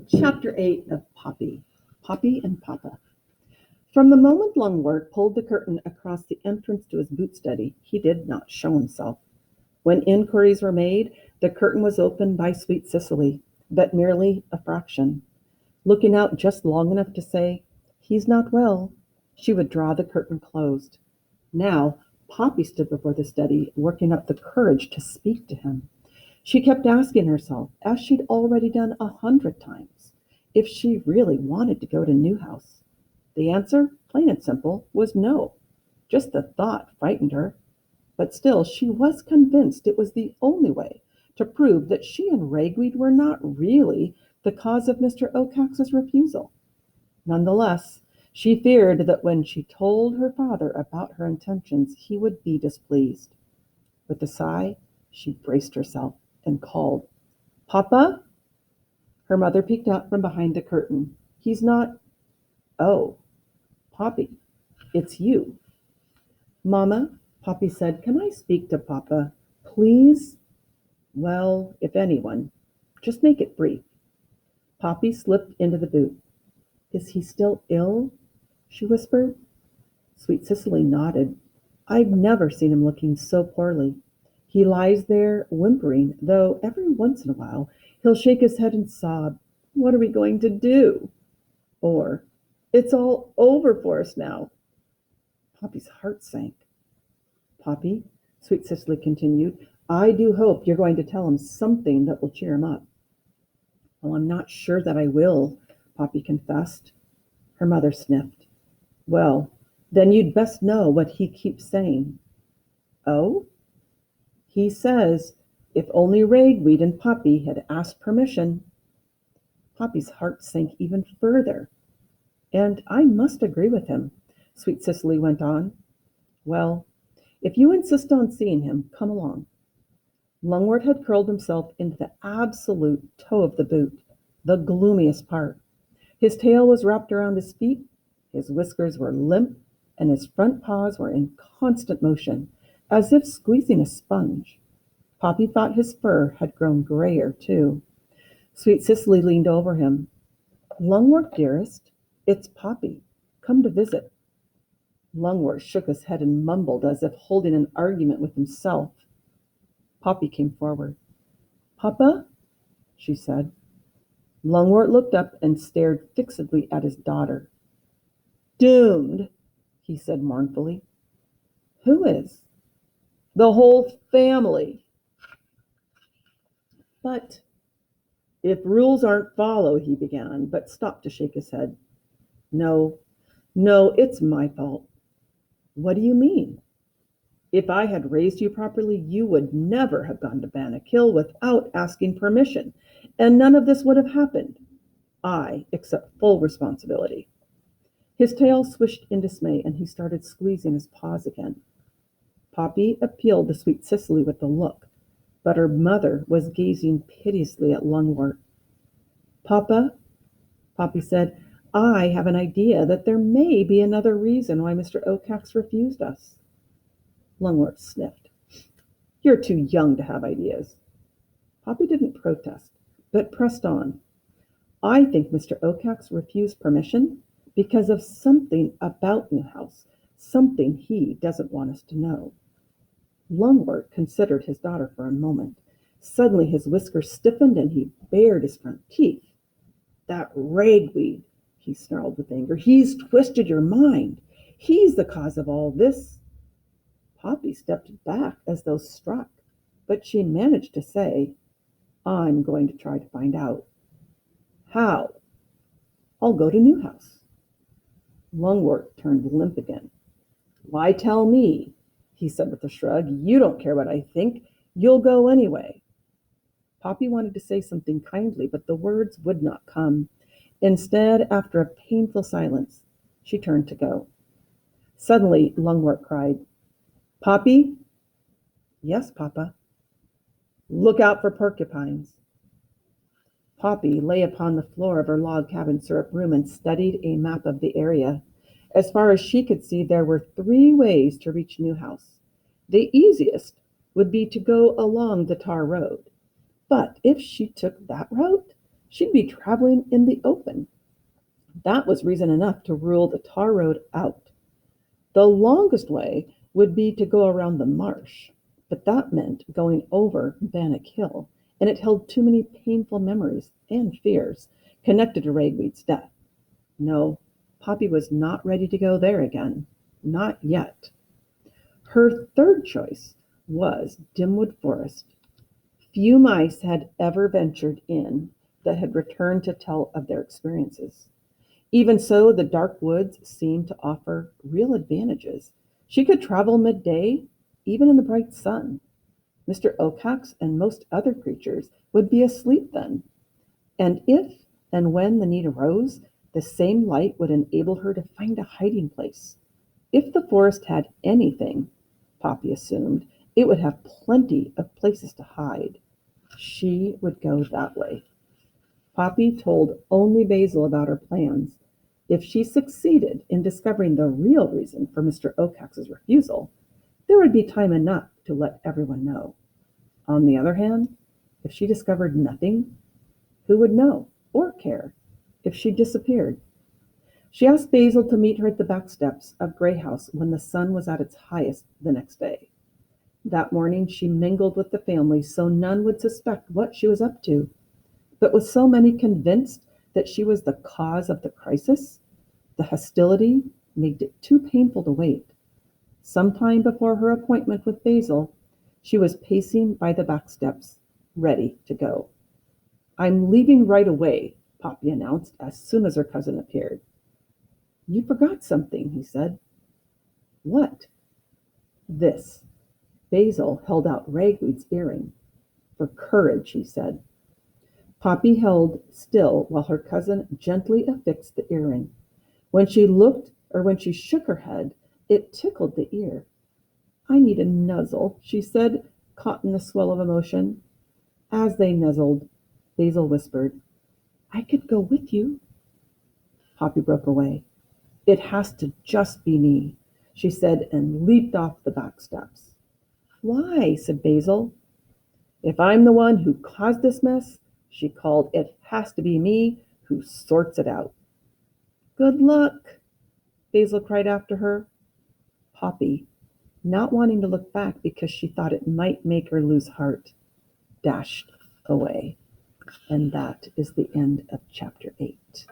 Chapter 8 of Poppy, Poppy and Papa. From the moment Lungwort pulled the curtain across the entrance to his boot study, he did not show himself. When inquiries were made, the curtain was opened by sweet Cicely, but merely a fraction. Looking out just long enough to say, "He's not well," she would draw the curtain closed. Now, Poppy stood before the study, working up the courage to speak to him. She kept asking herself, as she'd already done 100 times, if she really wanted to go to Newhouse. The answer, plain and simple, was no. Just the thought frightened her. But still, she was convinced it was the only way to prove that she and Ragweed were not really the cause of Mr. Oakhax's refusal. Nonetheless, she feared that when she told her father about her intentions, he would be displeased. With a sigh, she braced herself and called, "Papa?" Her mother peeked out from behind the curtain. "He's not—" "Oh, Poppy, it's you." "Mama," Poppy said, "can I speak to Papa, please?" "Well, if anyone. Just make it brief." Poppy slipped into the boot. "Is he still ill?" she whispered. Sweet Cicely nodded. "I've never seen him looking so poorly. He lies there whimpering, though every once in a while he'll shake his head and sob, 'What are we going to do?' Or, 'It's all over for us now.'" Poppy's heart sank. "Poppy," Sweet Cicely continued, "I do hope you're going to tell him something that will cheer him up." "Oh, I'm not sure that I will," Poppy confessed. Her mother sniffed. "Well, then you'd best know what he keeps saying." "Oh?" "He says, if only Ragweed and Poppy had asked permission." Poppy's heart sank even further. "And I must agree with him," Sweet Cicely went on. "Well, if you insist on seeing him, come along." Lungwort had curled himself into the absolute toe of the boot, the gloomiest part. His tail was wrapped around his feet, his whiskers were limp, and his front paws were in constant motion, as if squeezing a sponge. Poppy thought his fur had grown grayer, too. Sweet Cicely leaned over him. "Lungwort, dearest, it's Poppy, come to visit." Lungwort shook his head and mumbled as if holding an argument with himself. Poppy came forward. "Papa?" she said. Lungwort looked up and stared fixedly at his daughter. "Doomed," he said mournfully. "Who is?" "The whole family." "But—" "If rules aren't followed," he began, but stopped to shake his head. "No, no, it's my fault." "What do you mean?" "If I had raised you properly, you would never have gone to Bannock Hill without asking permission, and none of this would have happened. I accept full responsibility." His tail swished in dismay, and he started squeezing his paws again. Poppy appealed to Sweet Cicely with a look, but her mother was gazing piteously at Lungwort. "Papa," Poppy said, "I have an idea that there may be another reason why Mr. Oakhax refused us." Lungwort sniffed. "You're too young to have ideas." Poppy didn't protest, but pressed on. "I think Mr. Oakhax refused permission because of something about Newhouse, something he doesn't want us to know." Lungwort considered his daughter for a moment. Suddenly his whiskers stiffened and he bared his front teeth. "That Ragweed," he snarled with anger. "He's twisted your mind. He's the cause of all this." Poppy stepped back as though struck, but she managed to say, "I'm going to try to find out." "How?" "I'll go to Newhouse." Lungwort turned limp again. "Why tell me?" he said with a shrug. "You don't care what I think. You'll go anyway." Poppy wanted to say something kindly, but the words would not come. Instead, after a painful silence, she turned to go. Suddenly, Lungwort cried, "Poppy?" "Yes, Papa." "Look out for porcupines." Poppy lay upon the floor of her log cabin syrup room and studied a map of the area. As far as she could see, there were 3 ways to reach Newhouse. The easiest would be to go along the tar road. But if she took that route, she'd be traveling in the open. That was reason enough to rule the tar road out. The longest way would be to go around the marsh, but that meant going over Bannock Hill, and it held too many painful memories and fears connected to Ragweed's death. No, Poppy was not ready to go there again. Not yet. Her third choice was Dimwood Forest. Few mice had ever ventured in that had returned to tell of their experiences. Even so, the dark woods seemed to offer real advantages. She could travel midday, even in the bright sun. Mr. Oakhax and most other creatures would be asleep then, and if and when the need arose, the same light would enable her to find a hiding place. If the forest had anything, Poppy assumed, it would have plenty of places to hide. She would go that way. Poppy told only Basil about her plans. If she succeeded in discovering the real reason for Mr. Oakhax's refusal, there would be time enough to let everyone know. On the other hand, if she discovered nothing, who would know or care if she disappeared? She asked Basil to meet her at the back steps of Grey House when the sun was at its highest the next day. That morning she mingled with the family so none would suspect what she was up to. But with so many convinced that she was the cause of the crisis, the hostility made it too painful to wait. Some time before her appointment with Basil, she was pacing by the back steps, ready to go. "I'm leaving right away," Poppy announced as soon as her cousin appeared. "You forgot something," he said. "What?" "This." Basil held out Ragweed's earring. "For courage," he said. Poppy held still while her cousin gently affixed the earring. When she shook her head, it tickled the ear. "I need a nuzzle," she said, caught in a swell of emotion. As they nuzzled, Basil whispered, "I could go with you." Poppy broke away. "It has to just be me," she said, and leaped off the back steps. "Why?" said Basil. "If I'm the one who caused this mess," she called, "it has to be me who sorts it out." "Good luck," Basil cried after her. Poppy, not wanting to look back because she thought it might make her lose heart, dashed away. And that is the end of chapter 8.